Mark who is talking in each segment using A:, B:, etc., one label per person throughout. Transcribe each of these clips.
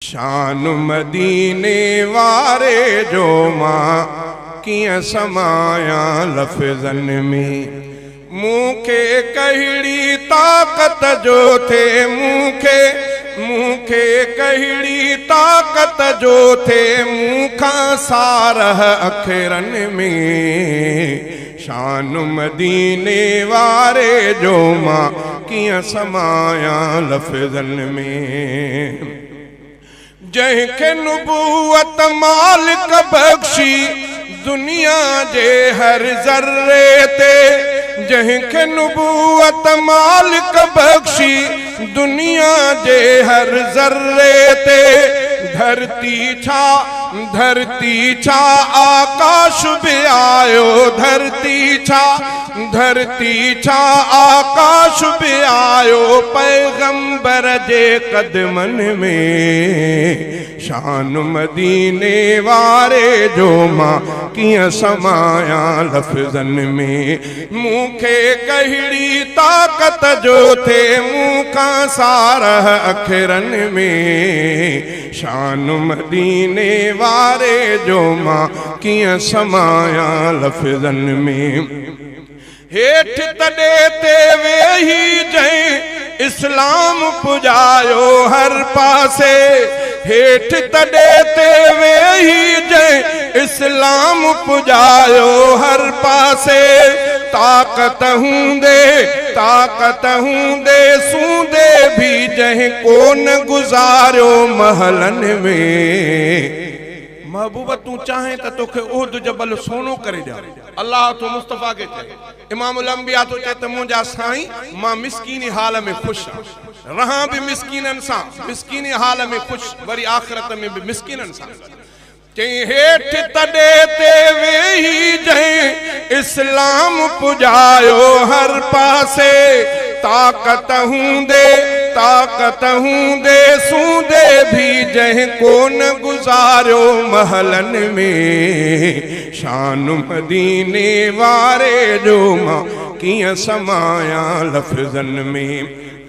A: शान मदीने वारे जो मां किया समाया लफ्ज़न में। मूंखे कहिड़ी ताक़त जो थे मूंखे कहिड़ी ताक़त जो थे मूंखां सारह अखरन में। शान मदीने वारे जो मां किया समाया लफ्ज़न में। जंहिंखे नुबूवत मालिक बख्शी दुनिया जे हर ज़र्रे ते। जंहिंखे नुबूवत मालिक बख्शी दुनिया जे हर ज़र्रे ते। धरती छा आकाश भी आयो। धरती छा आकाश भी आयो पैगंबर जे कदमन में। शान मदीने वारे जो मां किया समाया लफ्ज़न में। मूंखे कहिड़ी ताक़त जो थे मूंखां सारह अखरन में। शान मदीने वारे जो मां किया समाया लफ्ज़न में। हेठ तॾे ते वेही जंहिं इस्लाम पुॼायो हर पासे। हेठ तॾे ते वेही जंहिं इस्लाम पुॼायो हर पासे। ताक़त हूंदे सूंदे भी जंहिं कोन गुज़ारियो महलन में। महबूब तू चाहे तो तोखे उहद जबल सोनो करे जा। अल्लाह तो मुस्तफ़ा के चए। इमामुल अंबिया तो चए त मुंहिंजा साईं मां मिस्कीनी हाल में खुश रहा भी मिस्कीनन सां। मिस्कीनी हाल में खुश वरी आखिरत में भी मिस्कीनन सां। चई हेठ तॾे ते वेही जंहिं इस्लाम पुॼायो हर पासे। ताक़त हूंदे सूंदे भी जंहिं कोन गुज़ारियो महलन में। शान मदीने वारे जो मां किया समाया लफ्ज़न में।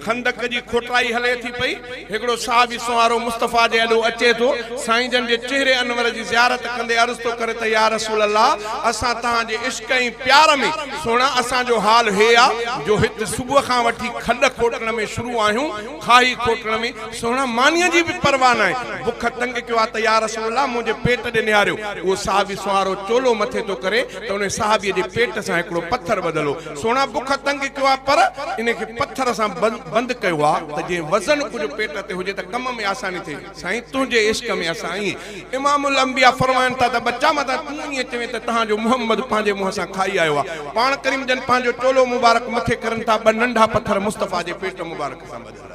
A: खंदक जी खोटाई हले थी पई। हिकिड़ो साहबी सुवारो मुस्तफ़ा जे अॾो अचे थो। साईं जन जे चेहरे अनवर जी ज़ियारत कंदे अर्ज़ थो करे त या रसूल अल्लाह असां तव्हांजे इश्क ऐं प्यार में सोना असांजो हाल हे आहे जो हिते सुबुह खां वठी खॾ खोटण में शुरू आहियूं। खाई खोटण में सोना मानीअ जी बि परवाह न आहे। बुख तंग कयो आहे त या रसूल अल्लाह मुंहिंजे पेट ॾे निहारियो। उहो साहबी सुवारो चोलो मथे थो करे त उन साहबीअ जे पेट सां हिकिड़ो पत्थर बदिलो। सोना बुख तंग कयो आहे पर इनखे पत्थर सां बंद कयो आहे त जे वज़न कुछ पेट ते हुजे त कम में आसानी थिए। साईं तुंहिंजे इश्क में असां ईअं। इमामुल अंबिया फरमाइनि था त बच्चा माता तूं ईअं चवे त तव्हांजो मुहम्मद पंहिंजे मुंहं सां खाई आयो आहे। पाण करीम जन पंहिंजो चोलो मुबारक मथे करनि था। ॿ नंढा पत्थर मुस्तफ़ा जे पेट मुबारक सां बदिला।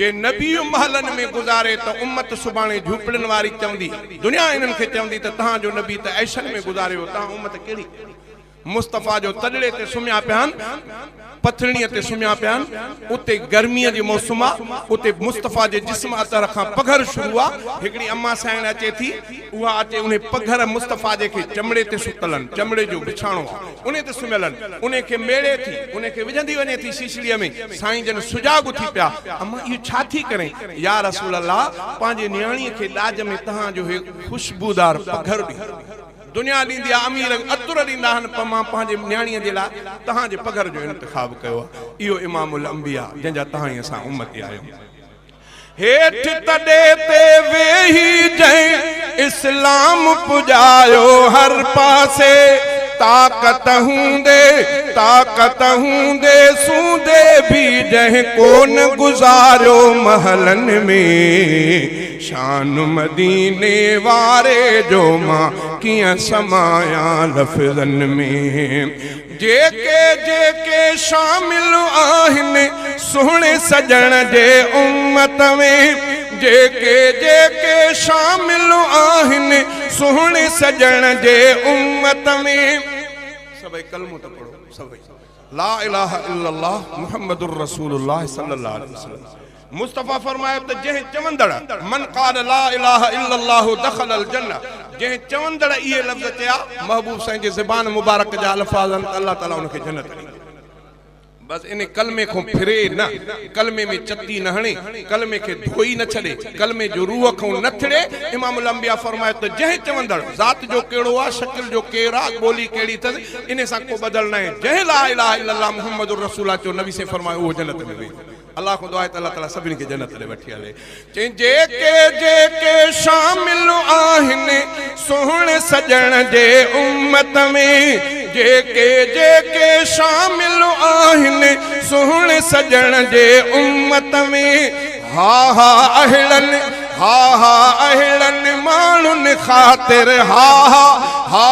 A: जे नबी महलन में गुज़ारे त उम्मत सुभाणे झूपड़ियुनि वारी चवंदी। दुनिया इन्हनि खे चवंदी त तव्हांजो नबी त ऐशन में गुज़ारियो। तव्हां उम्मत कहिड़ी। मुस्तफ़ा जो तड़ड़े ते सुम्हिया पिया आहिनि। पथरणीअ ते सुम्हिया पिया आहिनि। उते गर्मीअ जो मौसम आहे। उते मुस्तफ़ा जे जिस्म अतर खां पघर शुरू आहे। हिकिड़ी अम्मा साइण अचे थी। उहा अचे उन पघर मुस्तफ़ा जे खे चमड़े ते सुतलनि। चमड़े जो बिछाणो आहे उन ते सुम्हियलनि। उन खे मेड़े थी उन खे विझंदी वञे थी शीशड़ीअ में। साईं जन सुजाग थी पिया। अम्मा इहो छा थी करे। या रसूल अल्लाह पंहिंजे नियाणीअ खे ॾाज में तव्हांजो हे ख़ुशबूदार पघर ॾी। दुनिया ॾींदी आहे अमीर अतुर ॾींदा आहिनि पर मां पंहिंजे नियाणीअ जे लाइ तव्हांजे पघर जो इंतिखाब कयो आहे। इहो इमामुल अंबिया जंहिंजा तव्हां ई असां उम्मती आहियूं। हेठ तॾे ते वेही जंहिं इस्लाम पुॼायो हर पासे। ताक़त हूंदे सूंदे भी जंहिं कोन गुज़ारियो महलन में। शान मदीने वारे जो मां किया समाया लफ्ज़न में। जेके शामिल आहिनि सुहिणे सजण जे उम्मत में। जेके शामिल आहिनि सुहिणे सजण जे उम्मत में। सभई कलमो त पढ़ो सभई ला इलाहा इल्लल्लाह मुहम्मदुर रसूलुल्लाह सल्लल्लाहु अलैहि वसल्लम। मुस्तफ़ा फरमायो त जंहिं चवंदड़ मन क़ाल ला इलाहा इल्लल्लाह दख़लल जन्नह। जंहिं चवंदड़ इहे लफ़्ज़ चया महबूब साईं जे ज़बान मुबारक जा अल्फाज़ अल्लाह ताला उनखे जन्नत ॾींदो। बस इन कलमे को फिरे न, कलमे में चती न हणे, कलमे के धोई न छड़े, कलमे जो रूह को न थिड़े। इमामुल अंबिया फरमाए तो जह चवंदड़ ज़ात जो केड़ो आ, शक्ल जो केड़ा, बोली केड़ी तस, इन सा को बदलना है। जह ला इलाहा इल्लल्लाह मुहम्मदुर रसूलुल्लाह चो नबी से फरमाए वो जन्नत में वेंदो। अल्लाह को दुआ है अल्लाह ताला सभिनी के जन्नत में वठी हले। जेके शामिल आहिनि सोहणे सजण जे उम्मत में, जेके शामिल आहिनि सोहणे सजण जे उम्मत में। हा हा अहिड़नि, हा हा अहिड़नि माण्हुनि ख़ातिर, हा हा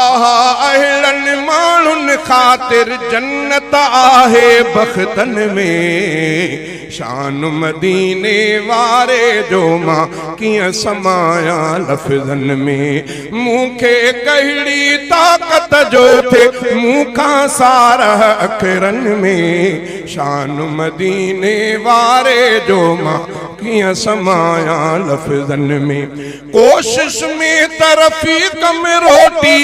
A: अहिड़नि माण्हुनि ख़ातिर जन्नत आहे बख़्तनि में। शान मदीने वारे जो मां कियां समाया लफ़्ज़नि में। मूंखे कहिड़ी ताक़त जो थे मूंखां सारह अखरनि में। शान मदीने वारे जो मां कियां समाया लफ़्ज़नि में। कोशिश में तरफ़ीक़ में रोटी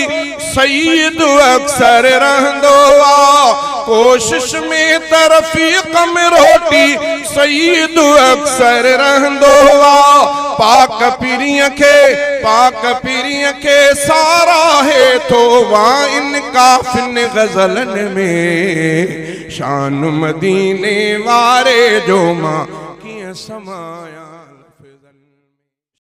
A: सईद अक्सर रहंदो आ। कोशिश में तरफ़ीक़ में रोटी सईद अक्सर रहंदो आ। पाक पीरीअ खे सारा है तो वहाँ इन काफ़िन गज़लनि में। शान मदीने वारे जो मां कियां समाया।